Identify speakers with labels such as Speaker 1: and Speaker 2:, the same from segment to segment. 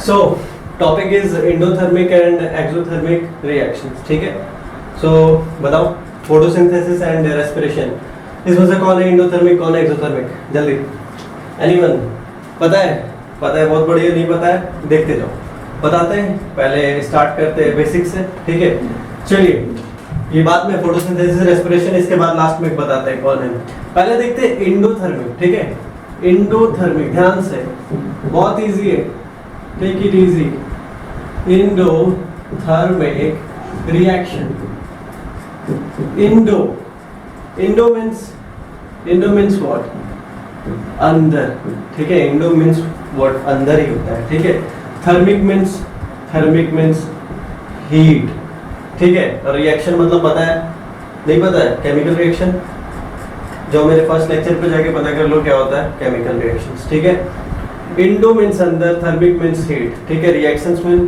Speaker 1: So topic is endothermic and exothermic reactions, ठीक है। सो बताओ, फोटोसिंथेसिस एंड रेस्पिरेशन, इसमें से कौन है एंडोथर्मिक, कौन है एक्सोथर्मिक? जल्दी, एनीवन? पता है? पता है, बहुत बढ़िया। नहीं पता है, देखते जाओ, बताते हैं। पहले स्टार्ट करते हैं बेसिक से, ठीक है। चलिए, ये बाद में फोटोसिंथेसिस रेस्पिरेशन, इसके बाद लास्ट में बताते हैं कौन है। पहले देखते हैं एंडोथर्मिक, ठीक है। एंडोथर्मिक, ध्यान से, बहुत इजी है, take it easy. Endothermic reaction, endo means what? अंदर, ठीक है। Endo means what? अंदर ही होता है, ठीक है। थर्मिक मीन्स हीट, ठीक है। और रिएक्शन मतलब पता है? नहीं पता है? केमिकल रिएक्शन, जो मेरे फर्स्ट लेक्चर पे जाके पता कर लो क्या होता है, केमिकल रिएक्शंस, ठीक है। इंडो मीन्स अंदर, थर्मिक मीन्स हीट, ठीक है। रिएक्शंस में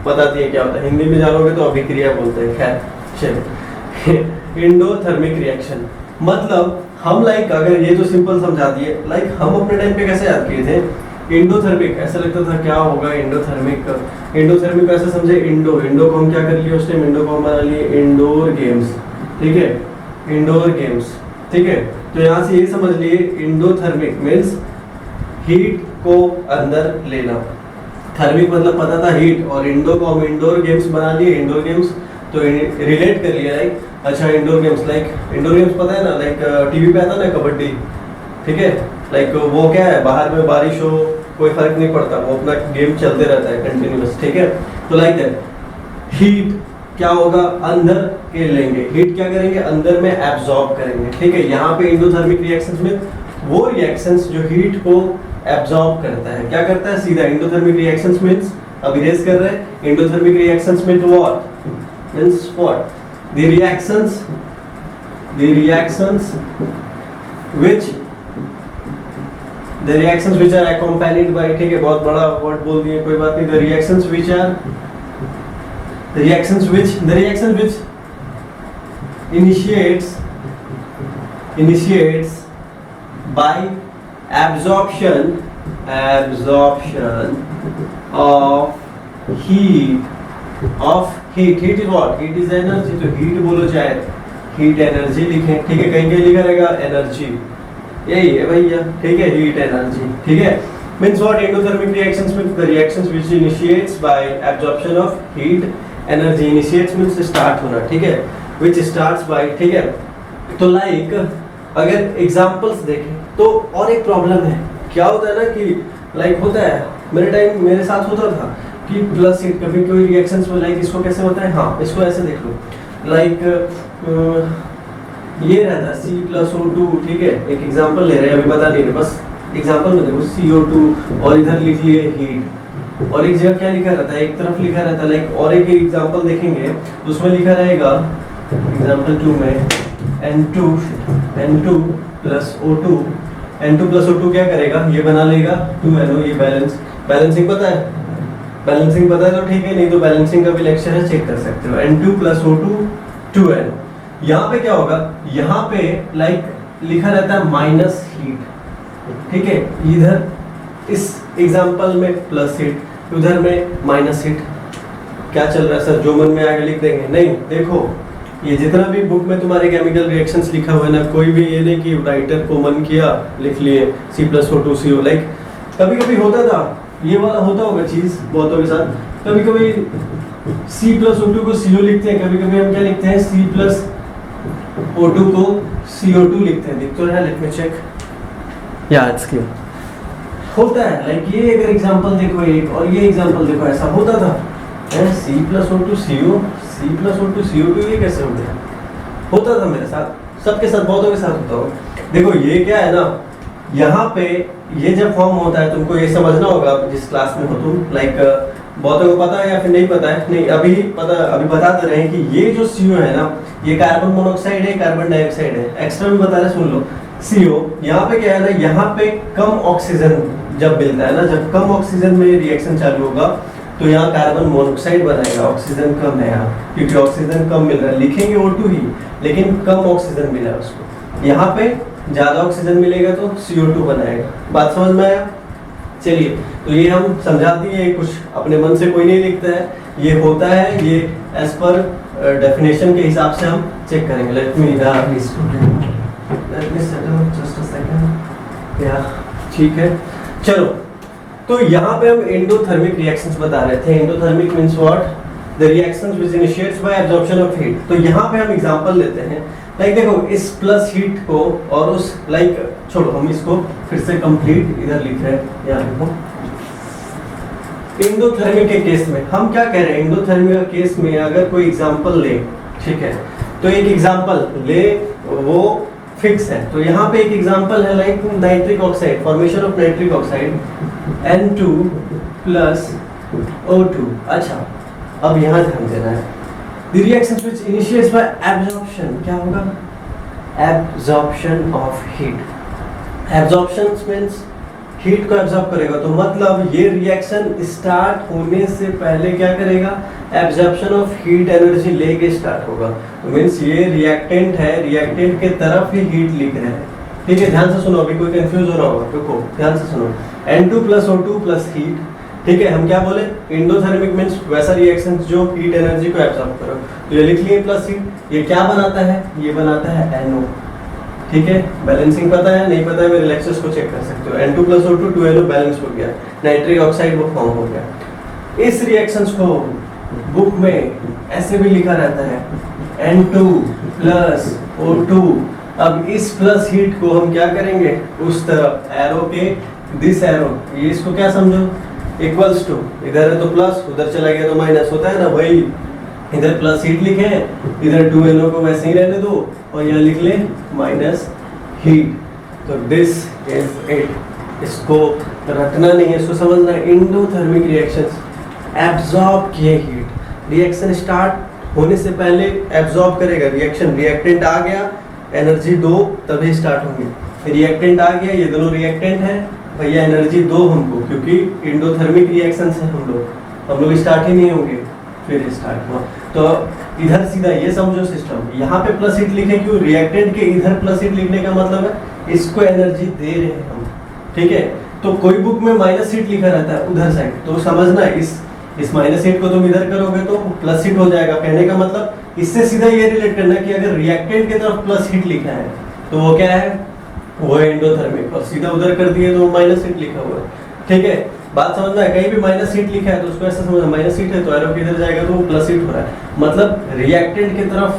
Speaker 1: बताती है क्या होता है, हिंदी में जानोगे तो अभिक्रिया बोलते हैं। खैर चलिए, एंडोथर्मिक रिएक्शन मतलब हम लाइक, अगर ये तो सिंपल समझा दिए, लाइक हम अपने टाइम पे कैसे याद किए थे एंडोथर्मिक, ऐसा लगता था क्या होगा एंडोथर्मिक को ऐसे समझे, इंडो को हम क्या कर लिए उस टाइम, इंडो को हम बना लिए इंडोर गेम्स, ठीक है। इंडोर गेम्स, ठीक है। तो यहाँ से ये समझ लिए एंडोथर्मिक मीन्स हीट को अंदर लेना, थर्मिक मतलब पता था हीट, और इंडो को हम इंडोर गेम्स बना लिए, इंडोर गेम्स तो रिलेट कर लिया लाइक। अच्छा, इंडोर गेम्स पता है ना, लाइक टीवी पे आता ना कबड्डी, ठीक है। लाइक वो क्या है, बाहर में बारिश हो कोई फर्क नहीं पड़ता, वो अपना गेम चलते रहता है कंटिन्यूअस, ठीक है। तो लाइक दैट, हीट क्या होगा, अंदर के लेंगे, हीट क्या करेंगे, अंदर में एब्जॉर्ब करेंगे, ठीक है। यहाँ पे एंडोथर्मिक रिएक्शंस में वो रिएक्शंस जो हीट को एब्जॉर्ब करता है, क्या करता है सीधा। एंडोथर्मिक रिएक्शंस मींस, अब इरेज कर रहे हैं, endothermic reactions means what? Means what? the reactions which are accompanied by, ठीक है, बहुत बड़ा वर्ड बोल दिए, कोई बात नहीं। the reactions which initiates by absorption of heat is what? Heat is energy, तो heat बोलो, चाहे heat energy लिखें, ठीक है। कहीं लिखा रहेगा energy, यही है भैया, ठीक है। heat energy, ठीक है। means what? endothermic reactions means the reactions which initiates by absorption of heat energy, initiates means start होना, ठीक है। which starts by, ठीक है। तो like अगर examples देखें तो, और एक प्रॉब्लम है, क्या होता है ना कि like होता है, मेरे साथ होता था कि प्लस हीट, कभी कोई रिएक्शंस में लाइक इसको कैसे होता है, हाँ इसको ऐसे देख लो, लाइक ये रहता है C+O2, ठीक है। एक एग्जांपल ले रहे हैं, अभी बता नहीं रहे, बस एग्जांपल में देखो CO2, और इधर लिख लिए हीट, और एक जगह क्या लिखा रहता है, एक तरफ लिखा रहता है लाइक, और एक एग्जांपल देखेंगे उसमें लिखा रहेगा एग्जांपल 2 में N2 प्लस O2 क्या करेगा, ये बना लेगा 2NO, ये बैलेंसिंग पता है तो ठीक है, नहीं तो बैलेंसिंग का भी लेक्चर है, चेक कर सकते हो। N2 प्लस O2 2N, यहाँ पे क्या होगा, यहाँ पे लाइक लिखा रहता है माइनस हीट, ठीक है। इधर इस एग्जांपल में प्लस हीट, उधर में माइनस हीट, क्या चल रहा है सर, जो मन में आगे लिख देंगे, नहीं। देखो ये जितना भी बुक में तुम्हारे केमिकल रिएक्शंस लिखा हुआ है ना, कोई भी ये नहीं कि राइटर को मन किया लिख लिए C+O2CO, लाइक कभी कभी होता था, ये वाला होता होगा चीज बहुतों के साथ, कभी कभी C+O2 को CO लिखते हैं, कभी कभी हम क्या लिखते हैं, C+O2 को CO2 लिखते हैं, दिख तो रहा है, लेट मी चेक, या इट्स क्लियर, होता है। लाइक ये अगर एग्जांपल देखो एक, और ये एग्जांपल देखो, ऐसा होता था, C+O2 CO, C+O2 ये कैसे हो गया, होता था मेरे साथ, सबके साथ, बहुतों के साथ होता होगा। देखो ये क्या है ना, यहाँ पे ये जब फॉर्म होता है, तुमको ये समझना होगा जिस क्लास में हो तुम, लाइक बहुतों को पता है या फिर नहीं पता है, नहीं अभी बता दे रहे हैं कि ये जो CO है ना, ये कार्बन मोनोऑक्साइड है, कार्बन डाइऑक्साइड है, एक्स्ट्रा में बता रहे, सुन लो। CO यहाँ पे क्या है ना, यहाँ पे कम ऑक्सीजन जब मिलता है ना, जब कम ऑक्सीजन में रिएक्शन चालू होगा तो यहाँ कार्बन मोनोऑक्साइड बनाएगा, ऑक्सीजन कम है यहाँ, क्योंकि ऑक्सीजन कम मिल रहा है, लिखेंगे O2 ही, लेकिन कम ऑक्सीजन मिला है उसको। यहाँ पे ज्यादा ऑक्सीजन मिलेगा तो CO2 बनाएगा। बात समझ में आया? चलिए, तो ये हम समझा दिए, कुछ अपने मन से कोई नहीं लिखता है, ये होता है, ये एज पर डेफिनेशन के हिसाब से हम चेक करेंगे। Let me just a second. या ठीक है, चलो, तो यहाँ पे हम एंडोथर्मिक रिएक्शंस बता रहे थे। Endothermic means what? The reactions which initiates bye absorption of heat. तो यहाँ पे हम एग्जांपल लेते हैं, लाइक देखो इस प्लस हीट को और उस लाइक छोड़ो, हम इसको फिर से कंप्लीट इधर लिख रहे हैं, यहाँ देखो एंडोथर्मिक के केस में हम क्या कह रहे हैं, एंडोथर्मिक के केस में अगर कोई एग्जांपल ले, ठीक है, तो एक एग्जांपल ले, वो फिक्स है। तो यहाँ पे एक एग्जांपल है like nitric oxide, formation of nitric oxide N2 plus O2। अच्छा, अब यहाँ ध्यान देना है, the reactions which initiates bye absorption, क्या होगा? Absorption of heat. Absorption means heat को एब्जॉर्ब करेगा, तो मतलब ये रिएक्शन स्टार्ट होने से पहले क्या करेगा? एब्जॉर्प्शन ऑफ हीट एनर्जी लेके स्टार्ट होगा। तो मींस ये रिएक्टेंट है, रिएक्टेंट के तरफ ही हीट लिख रहे हैं, ठीक है। ध्यान से सुनो, अभी कोई कंफ्यूज हो रहा होगा, रुको ध्यान से सुनो। N2 plus O2 plus heat, ठीक है, हम क्या बोले? एंडोथर्मिक मींस वैसा रिएक्शन जो हीट एनर्जी को एब्जॉर्ब करो, तो ये लिख लिए प्लस हीट। ये क्या बनाता है? ये बनाता है NO, ठीक है। बैलेंसिंग पता है, नहीं पता है, मेरे लेक्चर्स को चेक कर सकते हो। N2 plus O2 2NO balance हो गया, नाइट्रिक ऑक्साइड वो फॉर्म हो गया। इस रिएक्शंस को बुक में ऐसे भी लिखा रहता है N2 प्लस O2। अब इस प्लस हीट को हम क्या करेंगे? उस तरफ एरो के, दिस एरो, ये इसको क्या समझो? इक्वल्स टू, इधर है तो प्लस, उधर चला गया तो माइनस, होता है ना वही। इधर प्लस हीट लिखे, इधर 2NO को वैसे ही रहने दो और यहाँ लिख ले माइनस हीट। तो दिस इज इट, इसको रटना नहीं है, इसको समझना है। एंडोथर्मिक रिएक्शंस एब्जॉर्ब किए हीट, रिएक्शन स्टार्ट होने से पहले एब्जॉर्ब करेगा रिएक्शन, रिएक्टेंट आ गया, एनर्जी दो तभी स्टार्ट होंगी। रिएक्टेंट आ गया, ये दोनों रिएक्टेंट है भैया, एनर्जी दो हमको, क्योंकि एंडोथर्मिक रिएक्शन से हम लोग स्टार्ट ही नहीं होंगे, फिर स्टार्ट हुआ। तो इधर सीधा ये समझो सिस्टम, यहाँ पे प्लस हीट लिखे क्यों? रिएक्टेंट के इधर प्लस हीट लिखने का मतलब है इसको एनर्जी दे रहे हैं हम, ठीक है। तो कोई बुक में माइनस हीट लिखा रहता है उधर साइड, तो समझना इस माइनस हीट को तुम इधर करोगे तो प्लस हीट हो जाएगा। कहने का मतलब इससे सीधा ये रिलेट करना कि अगर रिएक्टेंट की तरफ प्लस हीट लिखा है तो वो क्या है? वो एंडोथर्मिक, और सीधा उधर कर दिए तो माइनस हीट लिखा हुआ है, ठीक है। बात समझ में है? कहीं भी माइनस हीट लिखा है तो उसको ऐसा समझना, माइनस हीट है तो एरो किधर जाएगा तो वो प्लस हीट हो रहा है, मतलब रिएक्टेंट की तरफ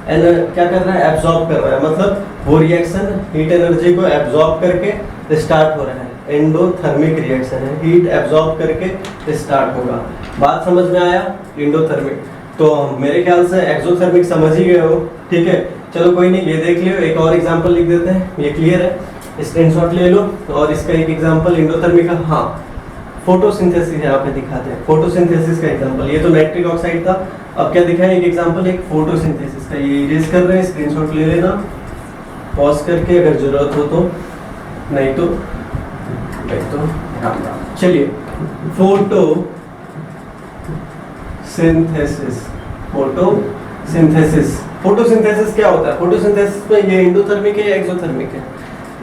Speaker 1: क्या कर रहा है? एब्जॉर्ब कर रहा है, मतलब वो रिएक्शन हीट एनर्जी को एब्जॉर्ब करके स्टार्ट हो रहा है। एंडोथर्मिक रिएक्शन है, हीट एब्जॉर्ब करके स्टार्ट होगा। बात समझ में आया? एंडोथर्मिक। तो मेरे ख्याल से एक्सोथर्मिक समझ ही गए हो, ठीक है। चलो कोई नहीं, ये देख लियो, एक और एग्जांपल लिख देते हैं, ये क्लियर है, स्क्रीनशॉट ले लो। और इसका एक एग्जांपल एंडोथर्मिक का, हाँ, फोटोसिंथेसिस यहाँ पे दिखाते हैं, फोटोसिंथेसिस का एग्जांपल। ये तो नाइट्रिक ऑक्साइड था, अब क्या दिखाया? एक एग्जांपल, एक फोटोसिंथेसिस का। ये इरेज कर रहे हैं, स्क्रीनशॉट ले लेना पॉज करके, अगर जरूरत हो तो, नहीं तो चलिए। फोटोसिंथेसिस क्या होता है? फोटोसिंथेसिस में ये एंडोथर्मिक है या एक्सोथर्मिक है?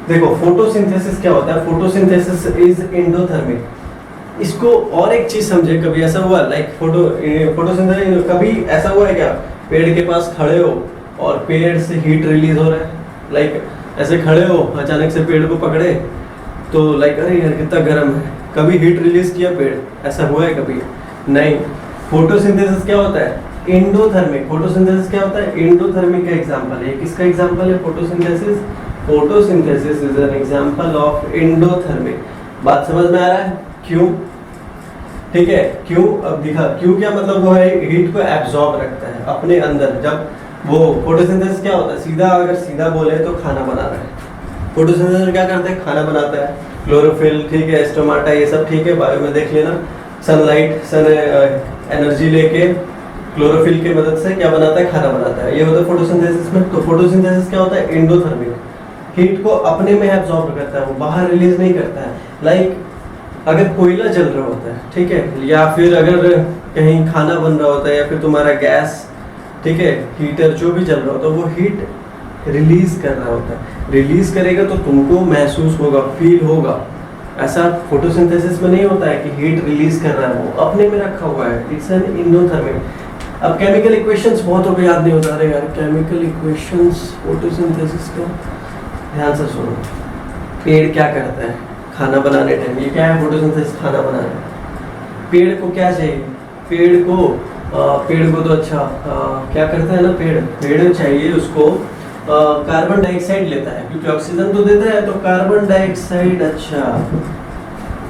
Speaker 1: देखो फोटोसिंथेसिस क्या होता है? Photosynthesis is endothermic. इसको और एक चीज समझे, कभी ऐसा हुआ लाइक फोटोसिंथेसिस कभी ऐसा हुआ है क्या? पेड़ के पास खड़े हो और पेड़ से हीट रिलीज हो रहा है, लाइक ऐसे खड़े हो, अचानक से पेड़ को पकड़े तो लाइक अरे यार कितना गर्म है, कभी हीट रिलीज किया पेड़? ऐसा हुआ है कभी? नहीं। फोटोसिंथेसिस क्या होता है? एंडोथर्मिक। फोटोसिंथेसिस क्या होता है? एंडोथर्मिक का एग्जांपल है। किसका एग्जांपल है? Photosynthesis. Photosynthesis is an example of endothermic. बात समझ में आ रहा है? क्यों? ठीक है, क्यों? अब दिखा, क्यों क्या मतलब? वो है हीट को एब्जॉर्ब रखता है अपने अंदर। जब वो फोटोसिंथेसिस क्या होता है? सीधा, अगर सीधा बोले तो खाना बना रहा है। फोटोसिंथेसिस क्या करता है? खाना बनाता है। क्लोरोफिल, ठीक है, स्टोमाटा, ये सब ठीक है, बायो में देख लेना। सनलाइट, सन एनर्जी लेके क्लोरोफिल की मदद से क्या बनाता है? खाना बनाता है। ये होता है फोटोसिंथेसिस में। तो फोटोसिंथेसिस क्या होता है? एंडोथर्मिक। हीट को अपने में एब्जॉर्ब करता है, वो बाहर रिलीज नहीं करता है। लाइक अगर कोयला जल रहा होता है, ठीक है, या फिर अगर कहीं खाना बन रहा होता है, या फिर तुम्हारा गैस, ठीक है, हीटर जो भी जल रहा होता है, वो हीट रिलीज कर रहा होता है। रिलीज करेगा तो तुमको महसूस होगा, फील होगा, ऐसा फोटोसिंथेसिस में नहीं होता है कि हीट रिलीज कर रहा है, वो अपने में रखा हुआ है, इट्स एन इंडोथर्मिक। अब केमिकल इक्वेशंस बहुत हो गए, याद नहीं होता रहे यार केमिकल इक्वेशंस फोटोसिंथेसिस का, ध्यान से सुनो। पेड़ क्या करता है खाना बनाने टाइम, ये क्या है फोटोसिंथेसिस, खाना बनाना। पेड़ को क्या चाहिए, पेड़ को तो अच्छा क्या करता है ना, पेड़ चाहिए उसको कार्बन डाइऑक्साइड लेता है, क्योंकि ऑक्सीजन तो देता है, तो कार्बन डाइऑक्साइड, अच्छा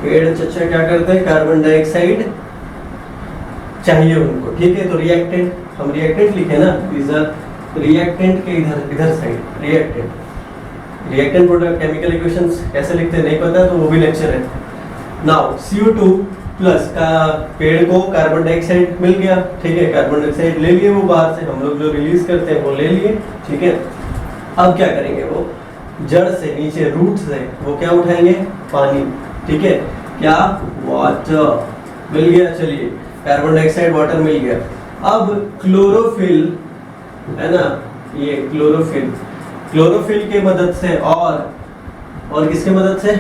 Speaker 1: पेड़ अच्छा क्या करते हैं, कार्बन डाइऑक्साइड चाहिए उनको, ठीक है। तो रिएक्टेंट, हम रिएक्टेंट लिखे ना, दीज आर रिएक्टेंट के इधर side reactant product. Chemical equations कैसे लिखते हैं नहीं पता है तो वो भी लेक्चर है। नाउ CO2 प्लस का पेड़ को कार्बन डाइऑक्साइड मिल गया, ठीक है, कार्बन डाइऑक्साइड ले लिए वो बाहर से, हम लोग जो रिलीज करते हैं वो ले लिए, ठीक है। अब क्या करेंगे, वो जड़ से नीचे रूट से वो क्या उठाएंगे, पानी, ठीक है, क्या, वाटर मिल गया, चलिए कार्बन डाइऑक्साइड वाटर मिल गया। अब क्लोरोफिल है ना, ये क्लोरोफिल के मदद से और किसके मदद से,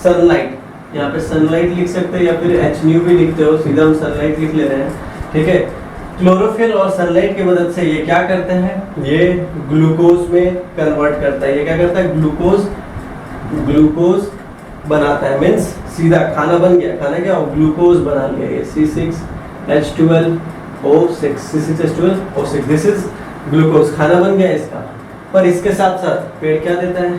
Speaker 1: सनलाइट, यहाँ पे सनलाइट लिख सकते हैं या फिर HNU भी लिखते हो, सीधा हम सनलाइट लिख ले रहे हैं, ठीक है। क्लोरोफिल और सनलाइट की मदद से ये क्या करते हैं, ये ग्लूकोज में कन्वर्ट करता है, ये क्या करता है, ग्लूकोज बनाता है, मीन्स सीधा खाना बन गया, खाना क्या हो, ग्लूकोज बना लिया, ये C6H12O6, दिस इज ग्लूकोज, खाना बन गया इसका। पर इसके साथ साथ पेड़ क्या देता है,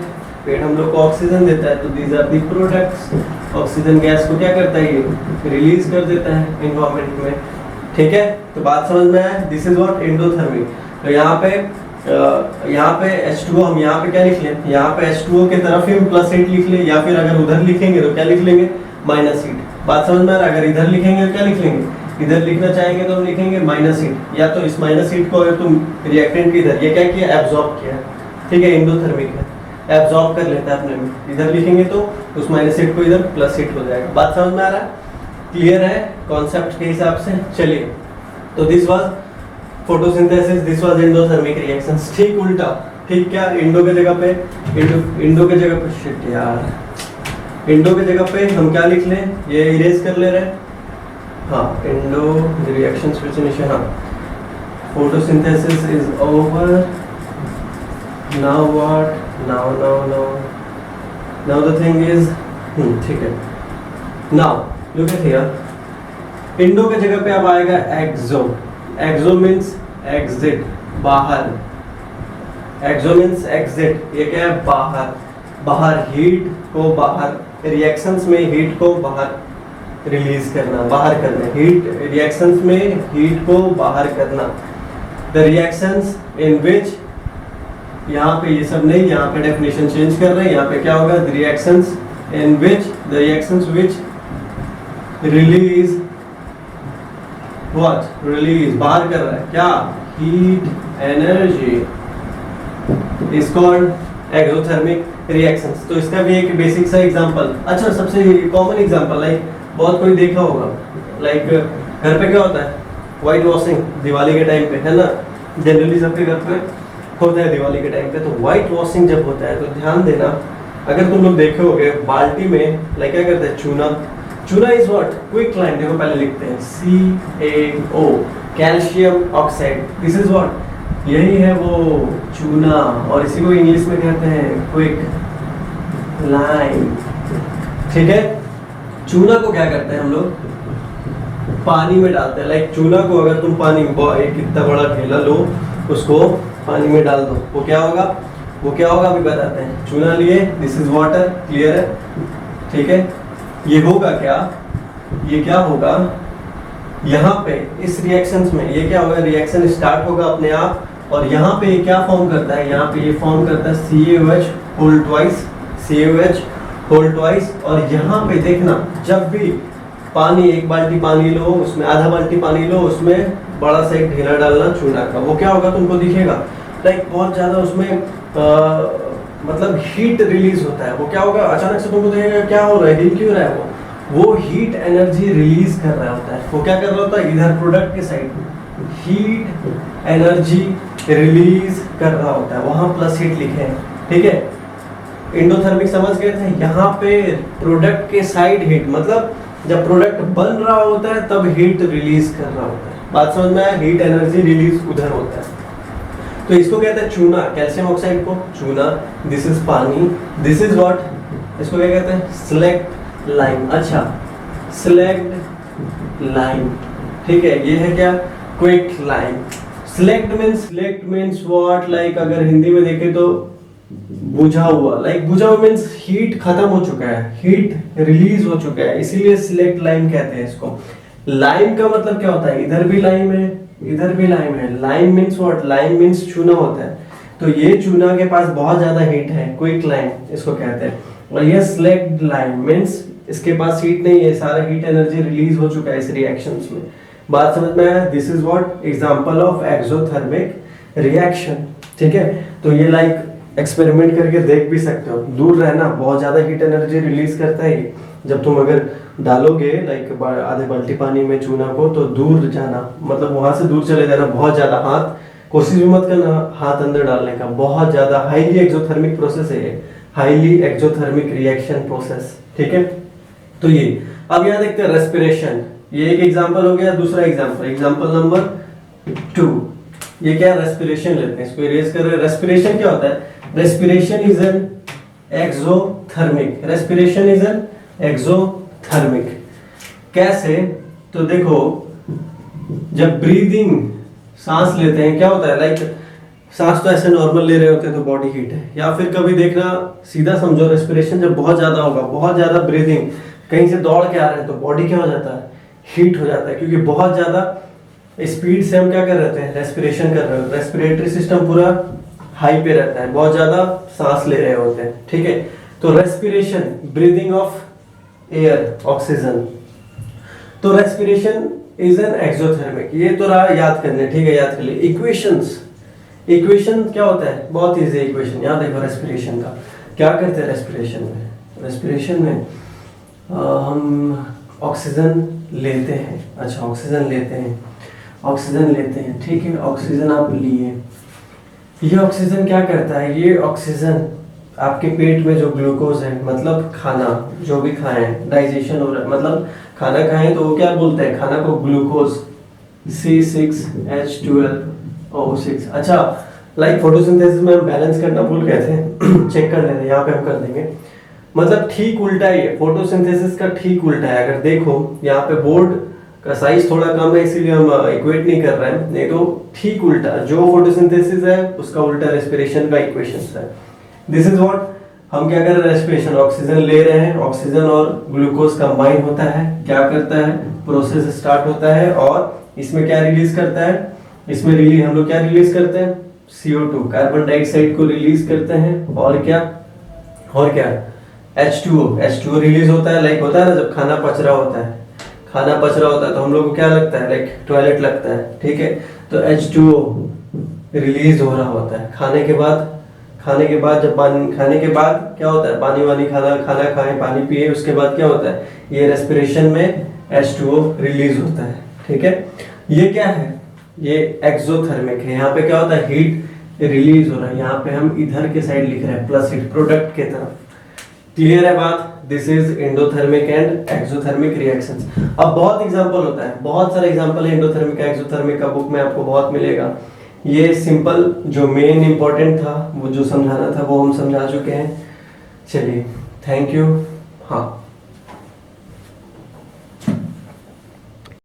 Speaker 1: पेड़ हम लोग को ऑक्सीजन देता है, तो these are the products. Oxygen gas को क्या करता है, ये रिलीज कर देता है एनवायरनमेंट में, ठीक है। तो बात समझ में आया, दिस इज व्हाट एंडोथर्मिक। तो यहाँ पे H2O, हम यहाँ पे क्या लिख लें, यहाँ पे H2O के तरफ ही हम +8 लिख लें, या फिर अगर उधर लिखेंगे तो क्या लिख लेंगे, -8। बात समझ में आ रहा है, अगर इधर लिखेंगे तो क्या लिख लेंगे, इधर लिखना चाहेंगे तो हम लिखेंगे -8, या तो इस -8 को अगर तुम रिएक्टेंट के इधर, ये क्या किया, एब्जॉर्ब किया, ठीक है, एंडोथर्मिक है, एब्जॉर्ब कर लेता है अपने में, इधर लिखेंगे तो उस -8 को इधर +8 हो जाएगा। बात समझ में आ रहा है, क्लियर है कॉन्सेप्ट के हिसाब से, चलिए। तो this was photosynthesis, this was endothermic reactions, ठीक उल्टा, ठीक, क्या इंडो के जगह पे, इंडो के जगह पे, शिट यार, इंडो के जगह पे हम क्या लिख लें, ये इरेज कर ले रहे हैं, हाँ, इंडो रिएक्शन स्विच इनिशियल, हाँ, photosynthesis is over, now what, now the thing is, ठीक है, now look at here, Indo के जगह पे अब आएगा एक्सो मीन्स एग्जिट, बाहर, एक्सो मीन्स एग्जिट, ये क्या है, बाहर हीट को बाहर, रिएक्शंस में हीट को बाहर रिलीज करना, बाहर करना, हीट रिएक्शंस में हीट को बाहर करना। द रिएक्शंस इन विच, यहाँ पे ये सब नहीं, यहाँ पे डेफिनेशन चेंज कर रहे हैं, यहाँ पे क्या होगा, the reactions in which, the reactions which release what, release बाहर कर रहा है क्या, heat energy, is called exothermic reactions. तो इसका भी एक बेसिक सा एग्जांपल, अच्छा सबसे कॉमन एग्जांपल, लाइक बहुत कोई देखा होगा, लाइक घर पे क्या होता है, व्हाइट वॉशिंग दिवाली के टाइम पे, है ना, जनरली सबके घर पे होता है दिवाली के टाइम पे। तो व्हाइट वॉशिंग जब होता है तो ध्यान देना, अगर तुम लोग देखे होगे बाल्टी में लाइक क्या करते हैं, चूना इज व्हाट, क्विक लाइन, देखो पहले लिखते हैं CaO, calcium oxide, this is what, यही है वो चूना, और इसी को इंग्लिश में कहते हैं क्विक लाइन, ठीक है। चूना को क्या करते हैं हम लोग, पानी में डालते हैं, लाइक चूना को अगर तुम पानी, एक कितना बड़ा ढेला लो, उसको पानी में डाल दो, वो क्या होगा अभी बताते हैं। चूना लिए, दिस इज वाटर, क्लियर है, ठीक है। ये होगा क्या, ये क्या होगा, यहाँ पे इस रिएक्शंस में ये क्या होगा, रिएक्शन स्टार्ट होगा अपने आप, और यहाँ पे ये क्या फॉर्म करता है, यहाँ पे ये फॉर्म करता है CaOH होल ट्वाइस, और यहाँ पे देखना, जब भी पानी, एक बाल्टी पानी लो, उसमें आधा बाल्टी पानी लो, उसमें बड़ा सा एक ढेला डालना चूना का, वो क्या होगा तुमको दिखेगा, लाइक बहुत ज्यादा उसमें मतलब हीट रिलीज होता है, वो क्या होगा, अचानक से तुमको दिखेगा क्या हो रहा है, हिल क्यों रहा है, वो हीट एनर्जी रिलीज कर रहा होता है, वो क्या कर रहा होता है, इधर प्रोडक्ट के साइड हीट एनर्जी रिलीज कर रहा होता है, वहां +8 लिखे हैं, ठीक है। एंडोथर्मिक समझ गए थे। यहाँ पे प्रोडक्ट के साइड हीट, मतलब जब प्रोडक्ट बन रहा होता है तब हीट रिलीज कर रहा होता है। बात समझ में आया? हीट एनर्जी रिलीज उधर होता है। तो इसको कहते हैं चूना, कैल्शियम ऑक्साइड को चूना। This is pani, this is what, इसको क्या कहते हैं? Slaked lime. अच्छा, स्लेक्ट लाइम, ठीक है। ये है क्या? Quick lime. Slaked means what, like अगर हिंदी में देखें तो बुझा हुआ, लाइक बुझा हुआ मीन्स हीट खत्म हो चुका है, हीट रिलीज हो चुका है, इसीलिए सिलेक्ट लाइम कहते हैं इसको। लाइम का मतलब क्या होता है? इधर भी लाइम है, इधर भी लाइम है। Lime means what? Lime means चूना होता है। तो ये चूना के पास बहुत ज्यादा हीट है, क्विक लाइम इसको कहते हैं। और ये स्लेक्ट लाइम मीन्स इसके पास हीट नहीं है, सारा हीट एनर्जी रिलीज हो चुका है इस रिएक्शंस में। बात समझ में आया? This is what example of exothermic reaction, ठीक है। तो ये लाइक एक्सपेरिमेंट करके देख भी सकते हो। दूर रहना, बहुत ज्यादा हीट एनर्जी रिलीज करता है ये। जब तुम अगर डालोगे लाइक आधे बाल्टी पानी में चूना को, तो दूर जाना, मतलब वहां से दूर चले जाना, बहुत ज्यादा। हाथ कोशिश भी मत करना हाथ अंदर डालने का, बहुत ज्यादा हाईली एक्सोथर्मिक प्रोसेस है ये, हाईली एक्सोथर्मिक रिएक्शन प्रोसेस, ठीक है। तो ये अब यहाँ देखते हैं रेस्पिरेशन। ये एक एग्जांपल हो गया। दूसरा एग्जांपल, एग्जांपल नंबर 2, ये क्या? रेस्पिरेशन लेते हैं, इसको इरेज कर रहे हैं। रेस्पिरेशन क्या होता है? Respiration is an exothermic, respiration is an exothermic. कैसे? तो देखो, जब ब्रीदिंग, सांस लेते हैं, क्या होता है? लाइक सांस तो ऐसे नॉर्मल ले रहे होते हैं तो बॉडी हीट है। या फिर कभी देखना, सीधा समझो, रेस्पिरेशन जब बहुत ज्यादा होगा, बहुत ज्यादा ब्रीदिंग, कहीं से दौड़ के आ रहे हैं तो बॉडी क्या हो जाता है? हीट हो जाता है, क्योंकि बहुत ज्यादा स्पीड से हम क्या कर रहे हैं? रेस्पिरेशन कर रहे हो। रेस्पिरेटरी सिस्टम पूरा हाई पे रहता है, बहुत ज्यादा सांस ले रहे होते हैं, ठीक है। तो respiration, breathing of air, oxygen. तो रेस्पिरेशन इज एन एक्सोथर्मिक। ये तो रहा याद करने, ठीक है, याद कर लिए। इक्वेशंस, इक्वेशन क्या होता है? बहुत इजी इक्वेशन। यहाँ देखो, रेस्पिरेशन का क्या करते हैं? रेस्पिरेशन में, रेस्पिरेशन में हम ऑक्सीजन लेते हैं। अच्छा, ऑक्सीजन लेते हैं, ऑक्सीजन लेते हैं, ठीक है। ऑक्सीजन आप लिए, ये ऑक्सीजन क्या करता है? ये ऑक्सीजन आपके पेट में जो ग्लूकोज है, मतलब खाना जो भी खाएं, डाइजेशन हो रहा है, मतलब खाना खाएं तो वो क्या बोलते हैं? खाना को ग्लूकोज, C6H12O6। अच्छा, लाइक फोटोसिंथेसिस में हम बैलेंस करना भूल गए थे, चेक कर लेते हैं, यहाँ पे हम कर देंगे। मतलब ठीक उल्टा ही है, फोटोसिंथेसिस का ठीक उल्टा है। अगर देखो यहाँ पे बोर्ड का साइज थोड़ा कम है, इसीलिए हम इक्वेट नहीं कर रहे हैं, नहीं तो ठीक उल्टा, जो फोटोसिंथेसिस है उसका उल्टा रेस्पिरेशन का इक्वेशन है। दिस इज व्हाट, हम क्या कर रहे हैं? रेस्पिरेशन, ऑक्सीजन ले रहे हैं, ऑक्सीजन और ग्लूकोज कंबाइन होता है, क्या करता है? प्रोसेस स्टार्ट होता है, और इसमें क्या रिलीज करता है? इसमें रिलीज, हम लोग क्या रिलीज करते हैं? CO2, कार्बन डाइऑक्साइड को रिलीज करते हैं, और क्या? और क्या? H2O रिलीज होता है। लाइक होता है ना, जब खाना पच रहा होता है, खाना पच रहा होता है तो हम लोग को क्या लगता है? लाइक टॉयलेट लगता है, ठीक है। तो H2O रिलीज हो रहा होता है खाने के बाद। खाने के बाद जब पानी, खाने के बाद क्या होता है? पानी वानी, खाना खाएं, पानी पिए, उसके बाद क्या होता है? ये रेस्पिरेशन में H2O रिलीज होता है, ठीक है। ये क्या है? ये एक्सोथर्मिक है। यहाँ पे क्या होता है? हीट रिलीज हो रहा है। यहाँ पे हम इधर के साइड लिख रहे हैं प्लस हीट, प्रोडक्ट के तरफ। क्लियर है बात? This is endothermic and exothermic reactions. अब बहुत एग्जांपल होता है, बहुत सारे एग्जांपल है एंडोथर्मिक का, एक्सोथर्मिक का, बुक में आपको बहुत मिलेगा। ये सिंपल जो मेन इंपॉर्टेंट था, वो जो समझाना था वो हम समझा चुके हैं। चलिए, थैंक यू। हाँ।